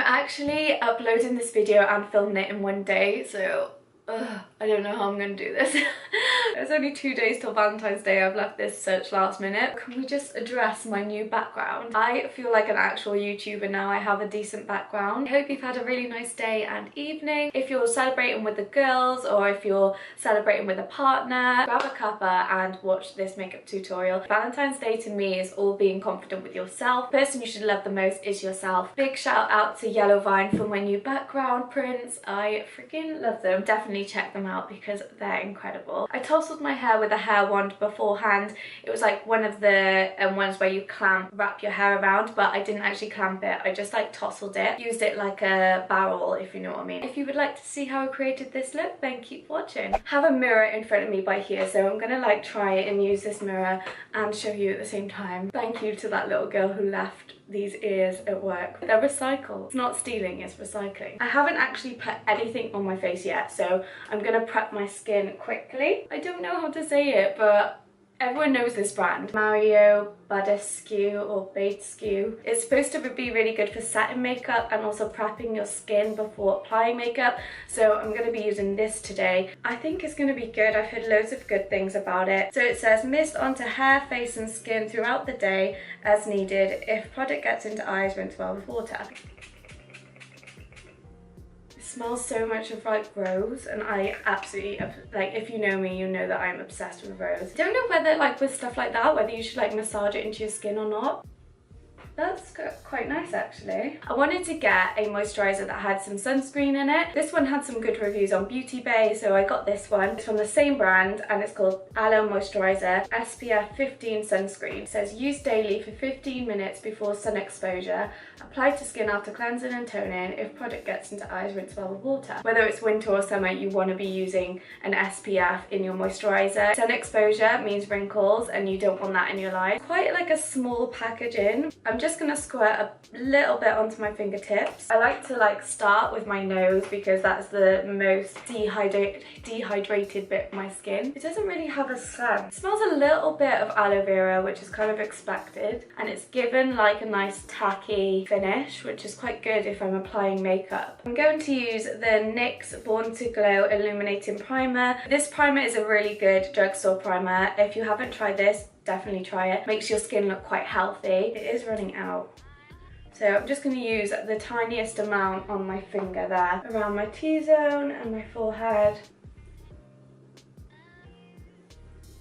actually uploading this video and filming it in one day, so I don't know how I'm gonna do this. It's only 2 days till Valentine's Day. I've left this such last minute. Can we just address my new background? I feel like an actual YouTuber now. I have a decent background. I hope you've had a really nice day and evening. If you're celebrating with the girls or if you're celebrating with a partner, grab a cuppa and watch this makeup tutorial. Valentine's Day to me is all being confident with yourself. The person you should love the most is yourself. Big shout out to Yellow Vine for my new background prints. I freaking love them. Definitely check them out because they're incredible. I tousled my hair with a hair wand beforehand. It was like one of the ones where you wrap your hair around, but I didn't actually clamp it. I just like tousled it. Used it like a barrel, if you know what I mean. If you would like to see how I created this look, then keep watching. I have a mirror in front of me by here, so I'm gonna like try and use this mirror and show you at the same time. Thank you to that little girl who left these ears at work. They're recycled. It's not stealing, it's recycling. I haven't actually put anything on my face yet, so I'm gonna prep my skin quickly. I don't know how to say it, but everyone knows this brand. Mario Badescu or Badescu. It's supposed to be really good for setting makeup and also prepping your skin before applying makeup. So I'm going to be using this today. I think it's going to be good. I've heard loads of good things about it. So it says mist onto hair, face and skin throughout the day as needed. If product gets into eyes, rinse well with water. Smells so much of like rose, and I absolutely, like, if you know me, you know that I'm obsessed with rose. I don't know whether like with stuff like that, whether you should like massage it into your skin or not. That's quite nice actually. I wanted to get a moisturiser that had some sunscreen in it. This one had some good reviews on Beauty Bay, so I got this one. It's from the same brand and it's called Aloe Moisturiser SPF 15 Sunscreen. It says use daily for 15 minutes before sun exposure. Apply to skin after cleansing and toning. If product gets into eyes, rinse well with water. Whether it's winter or summer, you want to be using an SPF in your moisturiser. Sun exposure means wrinkles and you don't want that in your life. Quite like a small packaging. I'm just gonna squirt a little bit onto my fingertips. I like to like start with my nose because that's the most dehydrated bit of my skin. It doesn't really have a scent. It smells a little bit of aloe vera, which is kind of expected, and it's given like a nice tacky finish, which is quite good if I'm applying makeup. I'm going to use the NYX Born to Glow Illuminating Primer. This primer is a really good drugstore primer. If you haven't tried this, definitely try it. Makes your skin look quite healthy. It is running out. So I'm just going to use the tiniest amount on my finger there, around my T-zone and my forehead.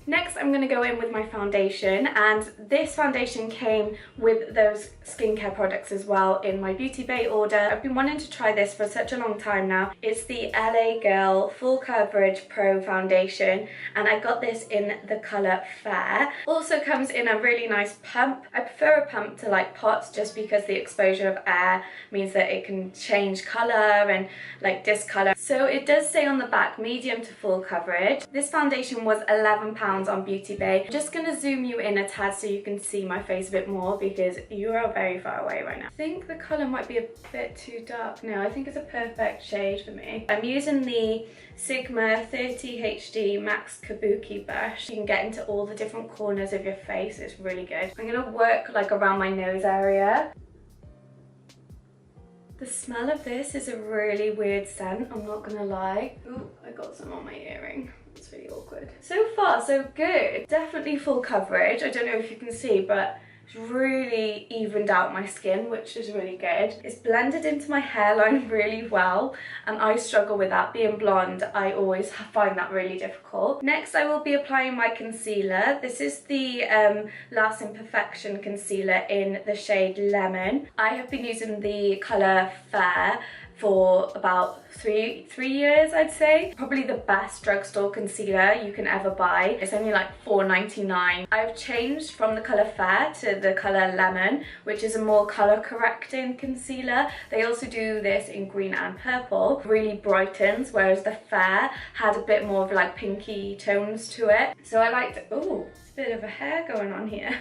Next, I'm going to go in with my foundation, and this foundation came with those skincare products as well in my Beauty Bay order. I've been wanting to try this for such a long time now. It's the LA Girl Full Coverage Pro Foundation, and I got this in the colour Fair. Also comes in a really nice pump. I prefer a pump to like pots just because the exposure of air means that it can change colour and like discolour. So it does say on the back medium to full coverage. This foundation was £11 on Beauty Bay. I'm just going to zoom you in a tad so you can see my face a bit more because you are very far away right now. I think the colour might be a bit too dark. No, I think it's a perfect shade for me. I'm using the Sigma 30 HD Max Kabuki brush. You can get into all the different corners of your face. It's really good. I'm going to work like around my nose area. The smell of this is a really weird scent, I'm not gonna lie. Ooh, I got some on my earring. It's really awkward. So far, so good. Definitely full coverage. I don't know if you can see, but it's really evened out my skin, which is really good. It's blended into my hairline really well, and I struggle with that. Being blonde, I always find that really difficult. Next, I will be applying my concealer. This is the Lasting Perfection concealer in the shade Lemon. I have been using the colour Fair for about three years, I'd say. Probably the best drugstore concealer you can ever buy. It's only like $4.99. I've changed from the colour Fair to the colour Lemon, which is a more colour correcting concealer. They also do this in green and purple. Really brightens, whereas the Fair had a bit more of like pinky tones to it. So I liked, ooh, it's a bit of a hair going on here.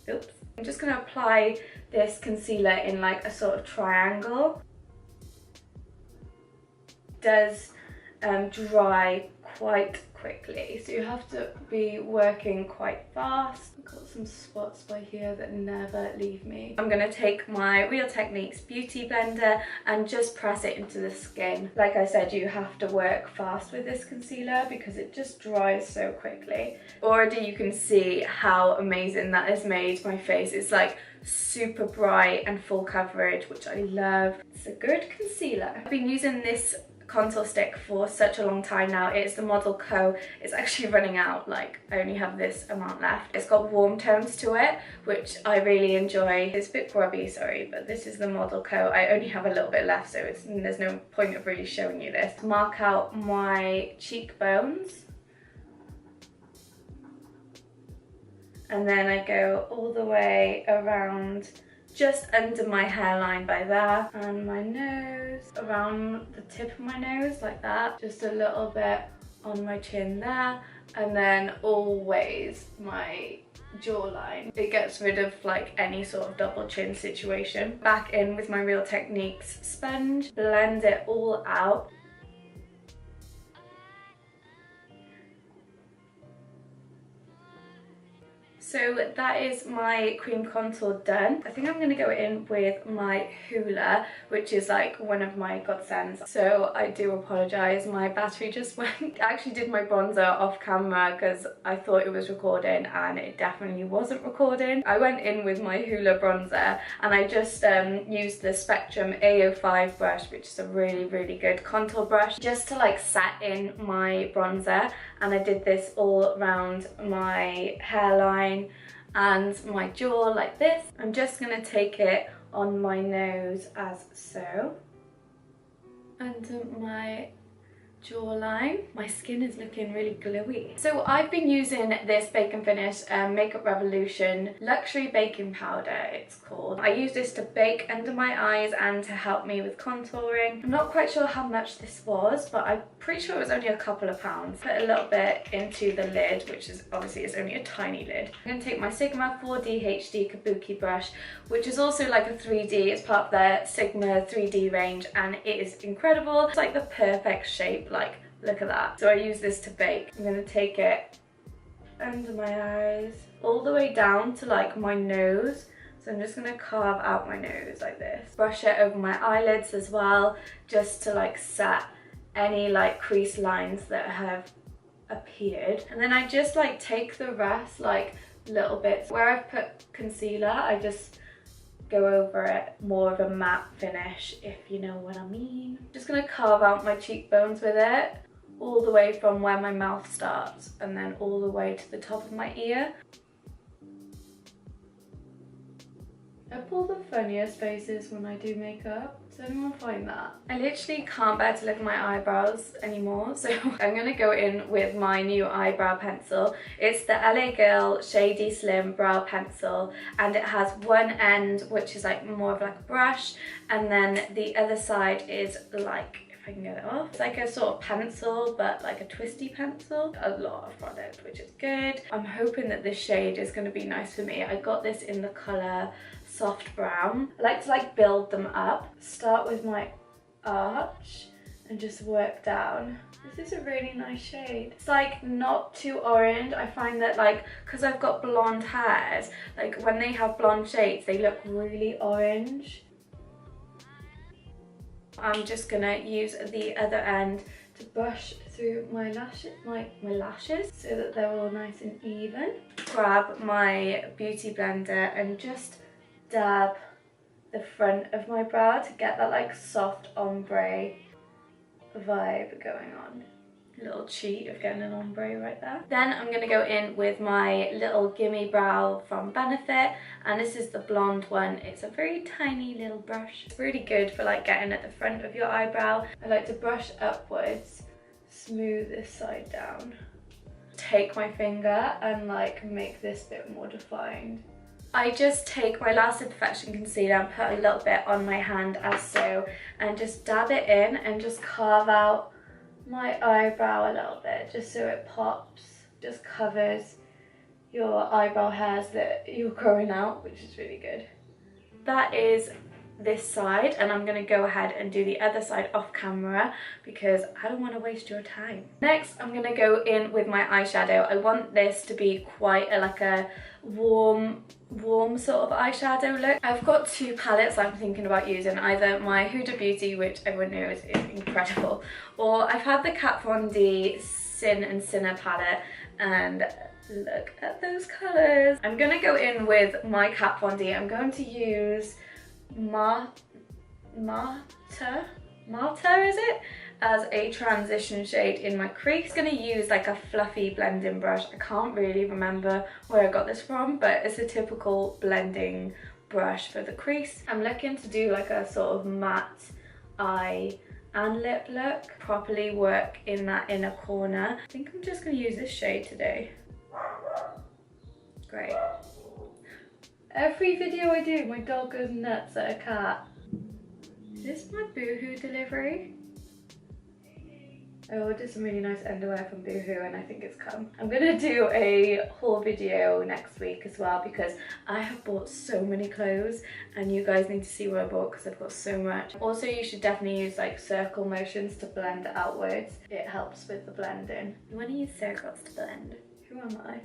Oops. I'm just gonna apply this concealer in like a sort of triangle. Does dry quite quickly, so you have to be working quite fast. I've got some spots by here that never leave me. I'm gonna take my Real Techniques beauty blender and just press it into the skin. Like I said, you have to work fast with this concealer because it just dries so quickly. Already you can see how amazing that has made my face. It's like super bright and full coverage, which I love. It's a good concealer. I've been using this contour stick for such a long time now. It's the Model Co. It's actually running out, like I only have this amount left. It's got warm tones to it, which I really enjoy. It's a bit grubby, sorry, but this is the Model Co. I only have a little bit left, so there's no point of really showing you this. Mark out my cheekbones. And then I go all the way around just under my hairline by there, and my nose, around the tip of my nose like that, just a little bit on my chin there, and then always my jawline. It gets rid of like any sort of double chin situation. Back in with my Real Techniques sponge, blend it all out. So that is my cream contour done. I think I'm going to go in with my Hoola, which is like one of my godsends. So I do apologise, my battery just went. I actually did my bronzer off camera because I thought it was recording and it definitely wasn't recording. I went in with my Hoola bronzer and I just used the Spectrum A05 brush, which is a really good contour brush, just to like set in my bronzer. And I did this all around my hairline and my jaw like this. I'm just gonna take it on my nose as so, under my jawline. My skin is looking really glowy. So I've been using this Bake and Finish Makeup Revolution Luxury Baking Powder, it's called. I use this to bake under my eyes and to help me with contouring. I'm not quite sure how much this was, but I'm pretty sure it was only a couple of pounds. Put a little bit into the lid, which is obviously it's only a tiny lid. I'm going to take my Sigma 4D HD Kabuki brush, which is also like a 3D. It's part of their Sigma 3D range and it is incredible. It's like the perfect shape, like look at that. So I use this to bake. I'm going to take it under my eyes, all the way down to like my nose. So I'm just going to carve out my nose like this. Brush it over my eyelids as well, just to like set any like crease lines that have appeared. And then I just like take the rest, like little bits. Where I've put concealer, I just go over it, more of a matte finish, if you know what I mean. Just gonna carve out my cheekbones with it, all the way from where my mouth starts and then all the way to the top of my ear. I pull the funniest faces when I do makeup. Does anyone find that? I literally can't bear to look at my eyebrows anymore, so I'm gonna go in with my new eyebrow pencil. It's the LA Girl Shady Slim Brow Pencil, and it has one end which is like more of like a brush, and then the other side is like, I can get it off. It's like a sort of pencil, but like a twisty pencil. A lot of product, which is good. I'm hoping that this shade is going to be nice for me. I got this in the colour Soft Brown. I like to like build them up. Start with my arch and just work down. This is a really nice shade. It's like not too orange. I find that like, because I've got blonde hairs, like when they have blonde shades, they look really orange. I'm just gonna use the other end to brush through my lashes so that they're all nice and even. Grab my beauty blender and just dab the front of my brow to get that like soft ombre vibe going on. A little cheat of getting an ombre right there. Then I'm going to go in with my little gimme brow from Benefit, and this is the blonde one. It's a very tiny little brush. It's really good for like getting at the front of your eyebrow. I like to brush upwards, smooth this side down. Take my finger and like make this bit more defined. I just take my Lasted Perfection concealer and put a little bit on my hand as so, and just dab it in and just carve out my eyebrow a little bit, just so it pops, just covers your eyebrow hairs that you're growing out, which is really good. That is this side, and I'm going to go ahead and do the other side off camera because I don't want to waste your time. Next, I'm going to go in with my eyeshadow. I want this to be quite like a warm sort of eyeshadow look. I've got two palettes I'm thinking about using, either my Huda Beauty, which everyone knows is incredible, or I've had the Kat Von D Sin and Sinner palette, and look at those colours. I'm going to go in with my Kat Von D. I'm going to use Marta, is it? As a transition shade in my crease. I'm going to use like a fluffy blending brush. I can't really remember where I got this from, but it's a typical blending brush for the crease. I'm looking to do like a sort of matte eye and lip look, properly work in that inner corner. I think I'm just going to use this shade today. Great. Every video I do, my dog goes nuts at a cat. Is this my Boohoo delivery? I ordered some really nice underwear from Boohoo and I think it's come. I'm gonna do a haul video next week as well because I have bought so many clothes and you guys need to see what I bought because I've got so much. Also, you should definitely use like circle motions to blend outwards. It helps with the blending. You wanna use circles to blend. Who am I?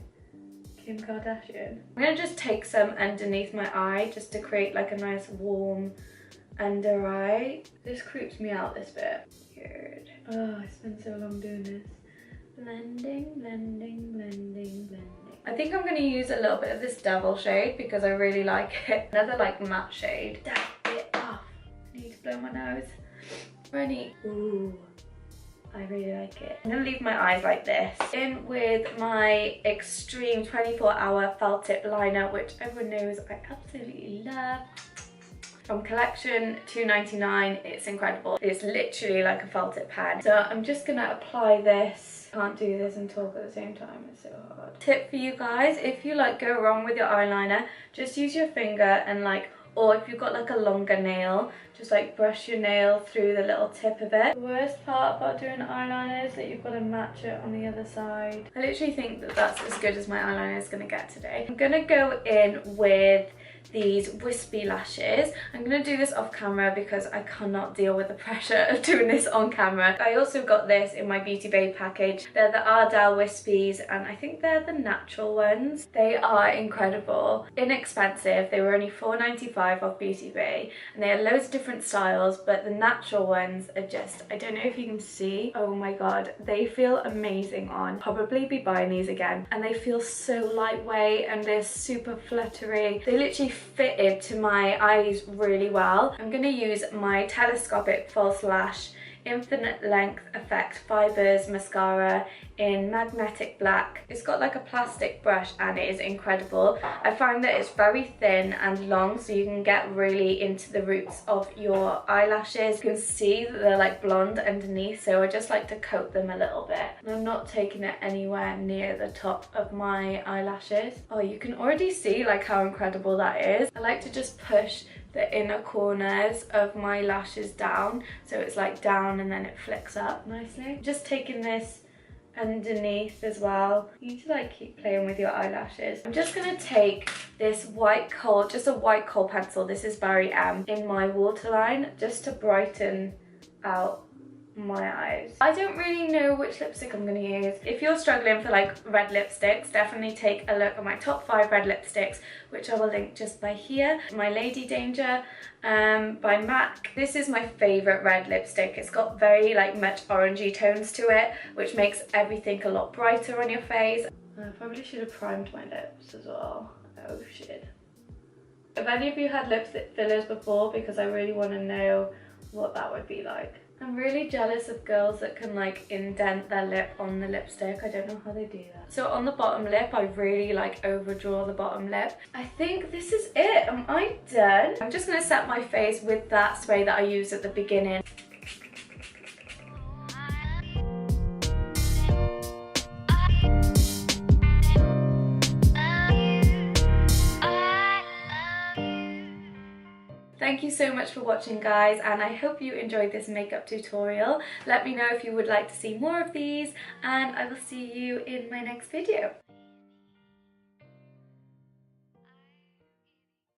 Kim Kardashian. I'm gonna just take some underneath my eye just to create like a nice warm under eye. This creeps me out, this bit. Weird. Oh, I spent so long doing this. Blending, blending, blending, blending. I think I'm gonna use a little bit of this Devil shade because I really like it. Another like matte shade. Dab it off. I need to blow my nose. Ready? Ooh. I really like it. I'm gonna leave my eyes like this. In with my Extreme 24-hour felt tip liner, which everyone knows I absolutely love. From Collection $2.99, it's incredible. It's literally like a felt tip pen. So I'm just gonna apply this. Can't do this and talk at the same time, it's so hard. Tip for you guys, if you like go wrong with your eyeliner, just use your finger and like, or if you've got like a longer nail, just like brush your nail through the little tip of it. The worst part about doing eyeliner is that you've got to match it on the other side. I literally think that that's as good as my eyeliner is going to get today. I'm going to go in with these wispy lashes. I'm going to do this off camera because I cannot deal with the pressure of doing this on camera. I also got this in my Beauty Bay package. They're the Ardell Wispies and I think they're the natural ones. They are incredible. Inexpensive. They were only $4.95 off Beauty Bay and they had loads of different styles, but the natural ones are just, I don't know if you can see. Oh my god, they feel amazing on. Probably be buying these again. And they feel so lightweight and they're super fluttery. They literally fitted to my eyes really well. I'm going to use my Telescopic False Lash Infinite Length Effect Fibers mascara in magnetic black. It's got like a plastic brush and it is incredible. I find that it's very thin and long, so you can get really into the roots of your eyelashes. You can see that they're like blonde underneath, so I just like to coat them a little bit. And I'm not taking it anywhere near the top of my eyelashes. Oh, you can already see like how incredible that is. I like to just push the inner corners of my lashes down, so it's like down and then it flicks up nicely. Just taking this underneath as well. You need to like keep playing with your eyelashes. I'm just gonna take this white kohl, just a white kohl pencil, this is Barry M, in my waterline just to brighten out my eyes. I don't really know which lipstick I'm going to use. If you're struggling for like red lipsticks, definitely take a look at my top 5 red lipsticks, which I will link just by here. My Lady Danger by MAC. This is my favourite red lipstick. It's got very like much orangey tones to it, which makes everything a lot brighter on your face. I probably should have primed my lips as well. Oh shit. Have any of you had lipstick fillers before? Because I really want to know what that would be like. I'm really jealous of girls that can like indent their lip on the lipstick. I don't know how they do that. So on the bottom lip, I really like overdraw the bottom lip. I think this is it. Am I done? I'm just gonna set my face with that spray that I used at the beginning. Thank you so much for watching, guys, and I hope you enjoyed this makeup tutorial. Let me know if you would like to see more of these, and I will see you in my next video.